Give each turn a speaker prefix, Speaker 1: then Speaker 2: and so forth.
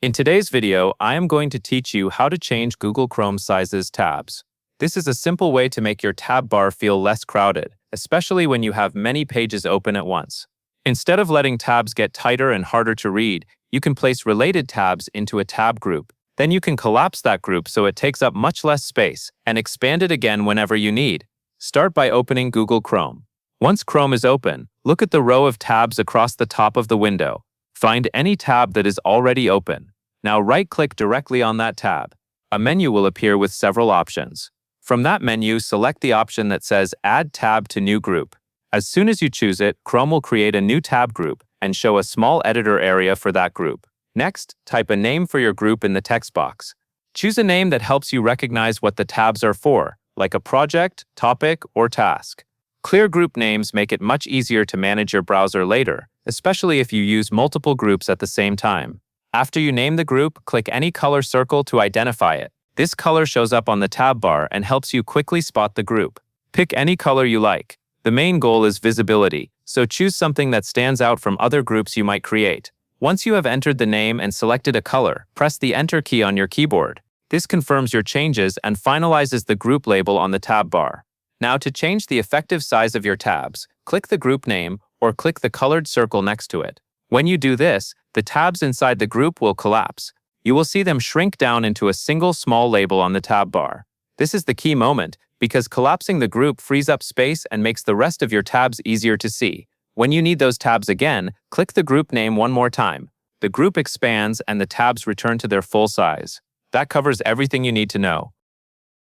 Speaker 1: In today's video, I am going to teach you how to change Google Chrome sizes tabs. This is a simple way to make your tab bar feel less crowded, especially when you have many pages open at once. Instead of letting tabs get tighter and harder to read, you can place related tabs into a tab group. Then you can collapse that group so it takes up much less space and expand it again whenever you need. Start by opening Google Chrome. Once Chrome is open, look at the row of tabs across the top of the window. Find any tab that is already open. Now right-click directly on that tab. A menu will appear with several options. From that menu, select the option that says Add Tab to New Group. As soon as you choose it, Chrome will create a new tab group and show a small editor area for that group. Next, type a name for your group in the text box. Choose a name that helps you recognize what the tabs are for, like a project, topic, or task. Clear group names make it much easier to manage your browser later, especially if you use multiple groups at the same time. After you name the group, click any color circle to identify it. This color shows up on the tab bar and helps you quickly spot the group. Pick any color you like. The main goal is visibility, so choose something that stands out from other groups you might create. Once you have entered the name and selected a color, press the Enter key on your keyboard. This confirms your changes and finalizes the group label on the tab bar. Now to change the effective size of your tabs, click the group name or click the colored circle next to it. When you do this, the tabs inside the group will collapse. You will see them shrink down into a single small label on the tab bar. This is the key moment because collapsing the group frees up space and makes the rest of your tabs easier to see. When you need those tabs again, click the group name one more time. The group expands and the tabs return to their full size. That covers everything you need to know.